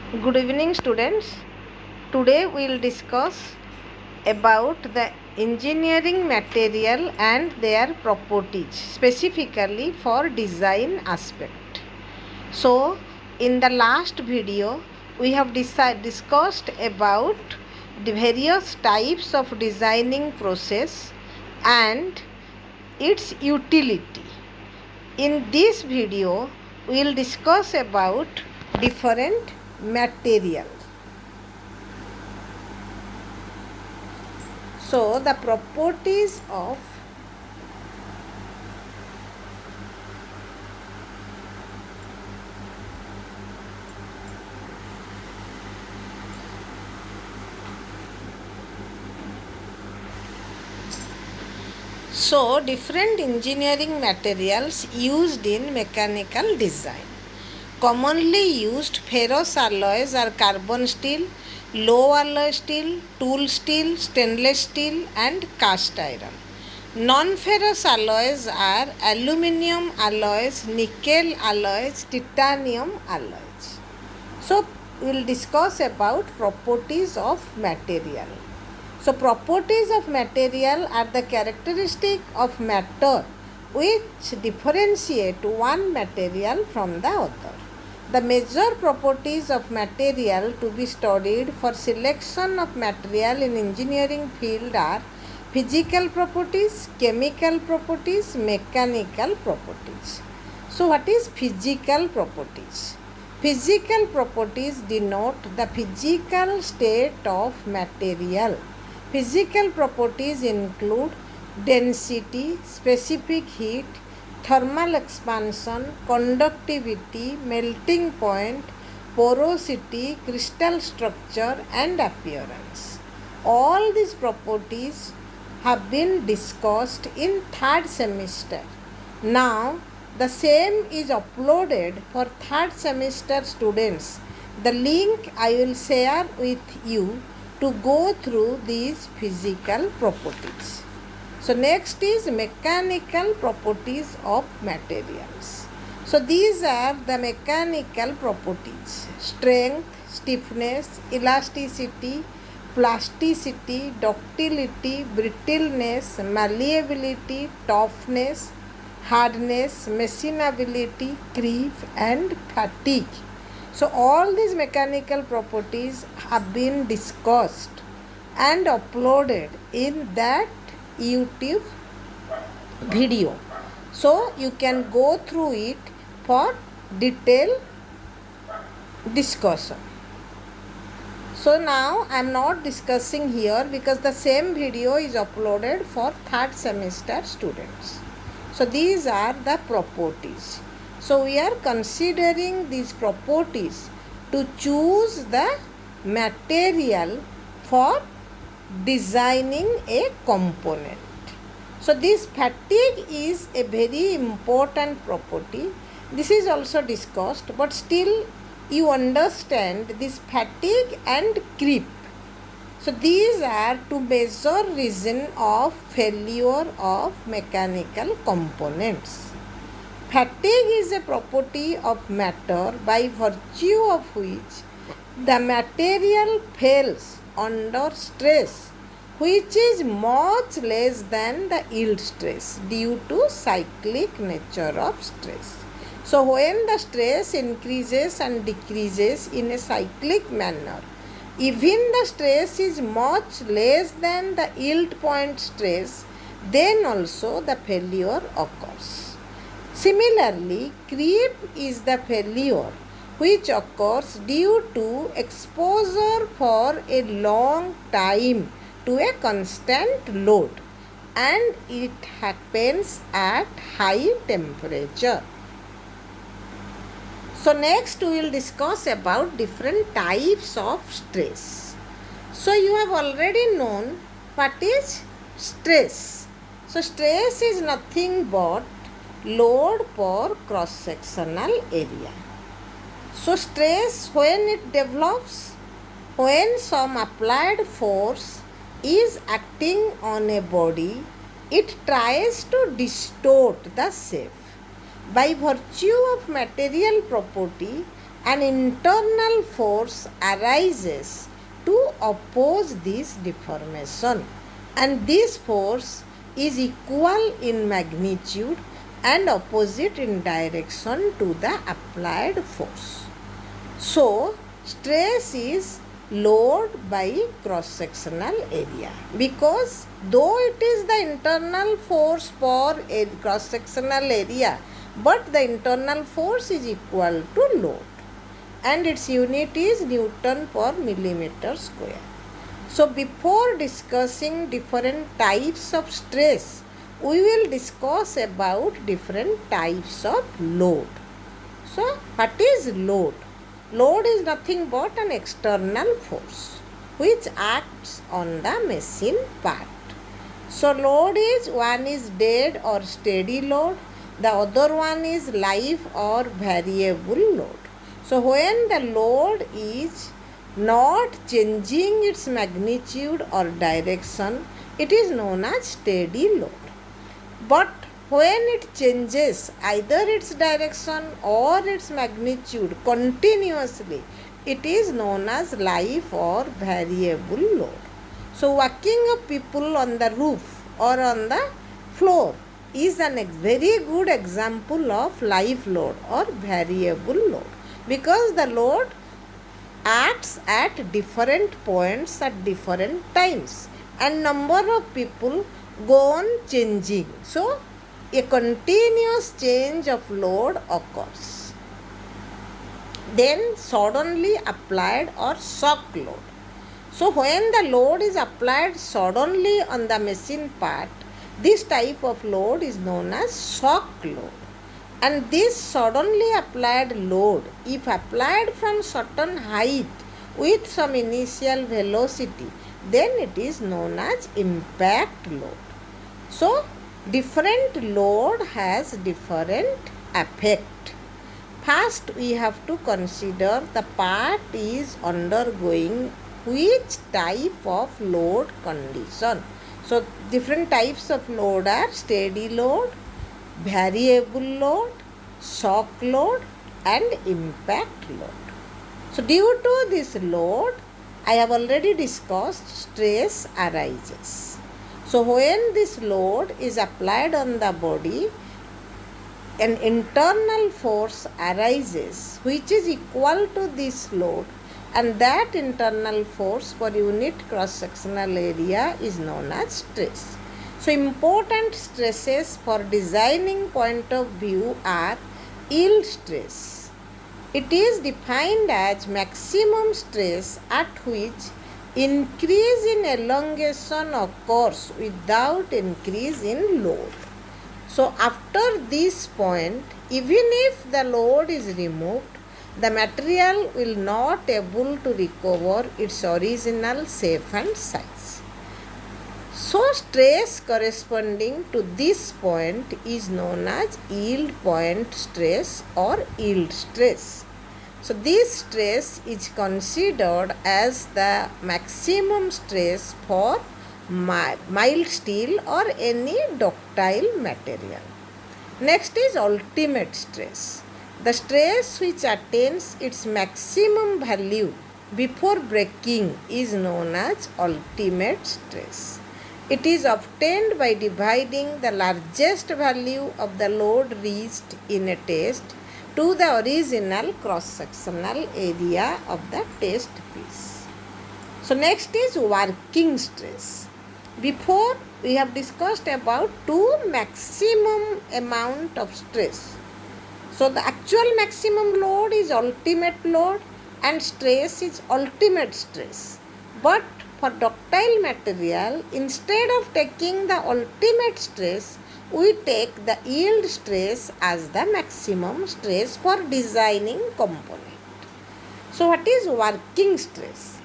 Good evening, students. Today we will discuss about the engineering material and their properties, specifically for design aspect. So, in the last video, we have discussed about the various types of designing process and its utility. In this video, we will discuss about different materials. So, the properties of different engineering materials used in mechanical design. Commonly used ferrous alloys are carbon steel, low alloy steel, tool steel, stainless steel, and cast iron. Non-ferrous alloys are aluminum alloys, nickel alloys, titanium alloys. So, we will discuss about properties of material. So, properties of material are the characteristic of matter which differentiate one material from the other. The major properties of material to be studied for selection of material in engineering field are physical properties, chemical properties, mechanical properties. So, what is physical properties? Physical properties denote the physical state of material. Physical properties include density, specific heat, thermal expansion, conductivity, melting point, porosity, crystal structure, and appearance. All these properties have been discussed in third semester. Now, the same is uploaded for third semester students. The link I will share with you to go through these physical properties. So, next is mechanical properties of materials. So, these are the mechanical properties: strength, stiffness, elasticity, plasticity, ductility, brittleness, malleability, toughness, hardness, machinability, creep, and fatigue. So, all these mechanical properties have been discussed and uploaded in that YouTube video. So, you can go through it for detailed discussion. So, now I am not discussing here because the same video is uploaded for third semester students. So, these are the properties. So, we are considering these properties to choose the material for designing a component. So, this fatigue is a very important property. This is also discussed, but still you understand this fatigue and creep. So, these are to measure reason of failure of mechanical components. Fatigue is a property of matter by virtue of which the material fails under stress which is much less than the yield stress due to cyclic nature of stress. So, when the stress increases and decreases in a cyclic manner, even the stress is much less than the yield point stress, then also the failure occurs. Similarly, creep is the failure which occurs due to exposure for a long time to a constant load, and it happens at high temperature. So, next we will discuss about different types of stress. So, you have already known what is stress. So, stress is nothing but load per cross-sectional area. So, stress when it develops, when some applied force is acting on a body, it tries to distort the shape. By virtue of material property, an internal force arises to oppose this deformation, and this force is equal in magnitude and opposite in direction to the applied force. So, stress is load by cross-sectional area, because though it is the internal force per cross-sectional area, but the internal force is equal to load and its unit is Newton per millimeter square. So, before discussing different types of stress, we will discuss about different types of load. So, what is load? Load is nothing but an external force which acts on the machine part. So, load is, one is dead or steady load, the other one is live or variable load. So, when the load is not changing its magnitude or direction, it is known as steady load. But when it changes either its direction or its magnitude continuously, it is known as live or variable load. So, walking of people on the roof or on the floor is a very good example of live load or variable load, because the load acts at different points at different times and number of people go on changing. So, a continuous change of load occurs. Then suddenly applied or shock load. So, when the load is applied suddenly on the machine part, this type of load is known as shock load. And this suddenly applied load, if applied from certain height with some initial velocity, then it is known as impact load. So, different load has different effect. First, we have to consider the part is undergoing which type of load condition. So, different types of load are steady load, variable load, shock load and impact load. So, due to this load, I have already discussed stress arises. So, when this load is applied on the body, an internal force arises which is equal to this load, and that internal force per unit cross-sectional area is known as stress. So, important stresses for designing point of view are yield stress. It is defined as maximum stress at which increase in elongation occurs without increase in load. So, after this point, even if the load is removed, the material will not able to recover its original shape and size. So, stress corresponding to this point is known as yield point stress or yield stress. So, this stress is considered as the maximum stress for mild steel or any ductile material. Next is ultimate stress. The stress which attains its maximum value before breaking is known as ultimate stress. It is obtained by dividing the largest value of the load reached in a test to the original cross-sectional area of the test piece. So, next is working stress. Before we have discussed about two maximum amount of stress. So, the actual maximum load is ultimate load and stress is ultimate stress. But for ductile material, instead of taking the ultimate stress, we take the yield stress as the maximum stress for designing component. So, what is working stress?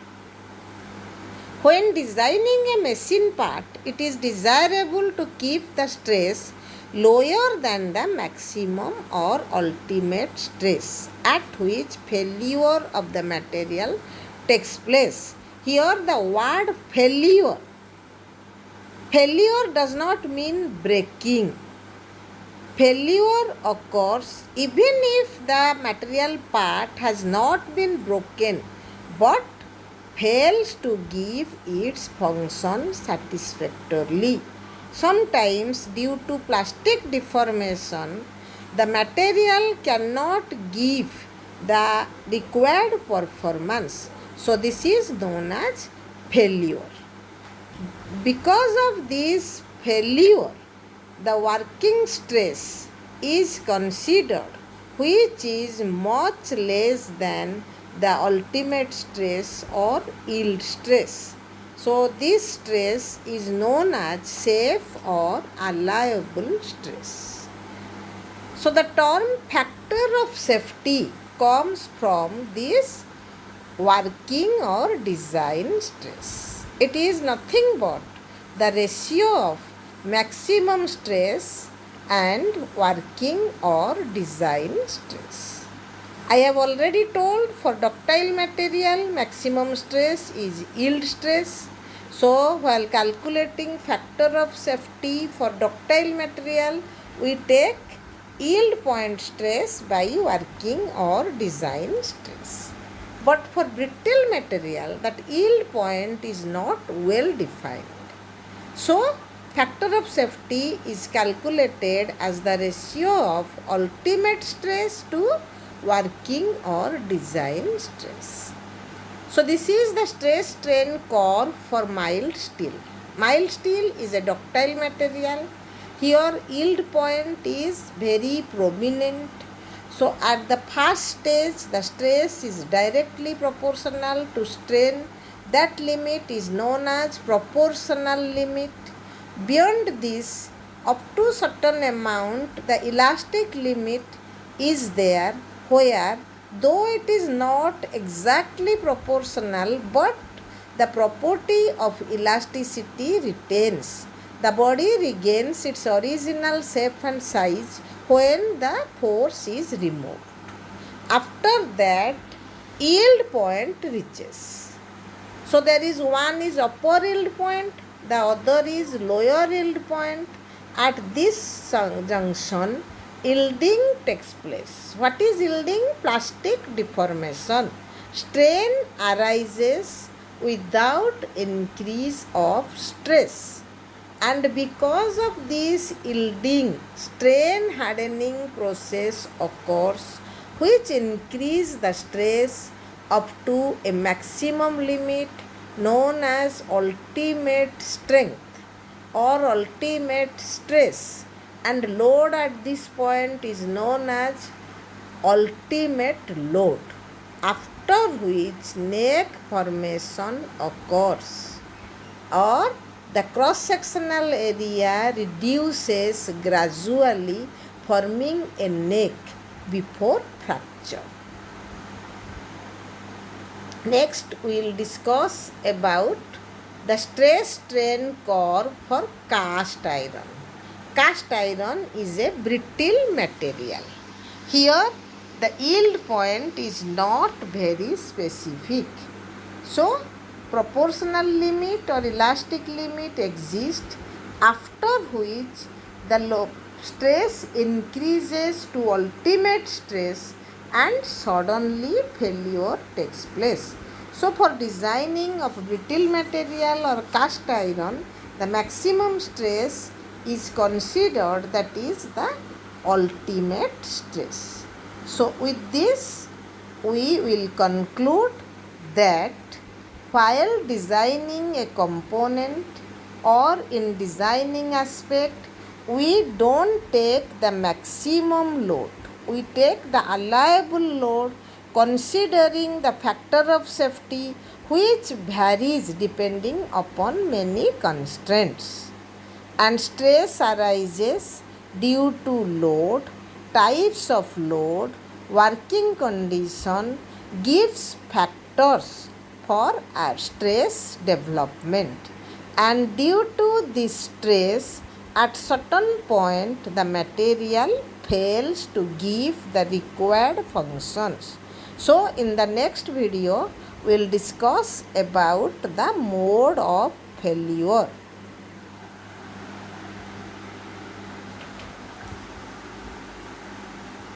When designing a machine part, it is desirable to keep the stress lower than the maximum or ultimate stress at which failure of the material takes place. Here the word failure does not mean breaking. Failure occurs even if the material part has not been broken but fails to give its function satisfactorily. Sometimes, due to plastic deformation, the material cannot give the required performance. So, this is known as failure. Because of this failure, the working stress is considered, which is much less than the ultimate stress or yield stress. So, this stress is known as safe or allowable stress. So, the term factor of safety comes from this working or design stress. It is nothing but the ratio of maximum stress and working or design stress. I have already told for ductile material maximum stress is yield stress. So while calculating factor of safety for ductile material, we take yield point stress by working or design stress. But for brittle material, that yield point is not well defined. So, factor of safety is calculated as the ratio of ultimate stress to working or design stress. So, this is the stress strain curve for mild steel. Mild steel is a ductile material. Here, yield point is very prominent. So, at the first stage, the stress is directly proportional to strain. That limit is known as proportional limit. Beyond this, up to certain amount, the elastic limit is there, where though it is not exactly proportional, but the property of elasticity retains. The body regains its original shape and size when the force is removed. After that, yield point reaches. So there is one is upper yield point, the other is lower yield point. At this junction, yielding takes place. What is yielding? Plastic deformation. Strain arises without increase of stress. And because of this yielding, strain hardening process occurs, which increase the stress up to a maximum limit known as ultimate strength or ultimate stress, and load at this point is known as ultimate load, after which neck formation occurs or the cross-sectional area reduces gradually, forming a neck before fracture. Next, we will discuss about the stress strain curve for cast iron. Cast iron is a brittle material. Here, the yield point is not very specific. So, proportional limit or elastic limit exists, after which the stress increases to ultimate stress and suddenly failure takes place. So, for designing of brittle material or cast iron, the maximum stress is considered, that is the ultimate stress. So, with this, we will conclude that while designing a component or in designing aspect, we don't take the maximum load. We take the allowable load considering the factor of safety, which varies depending upon many constraints. And stress arises due to load, types of load, working condition, gives factors for our stress development. And due to this stress, at certain point the material fails to give the required functions. So in the next video, we will discuss about the mode of failure.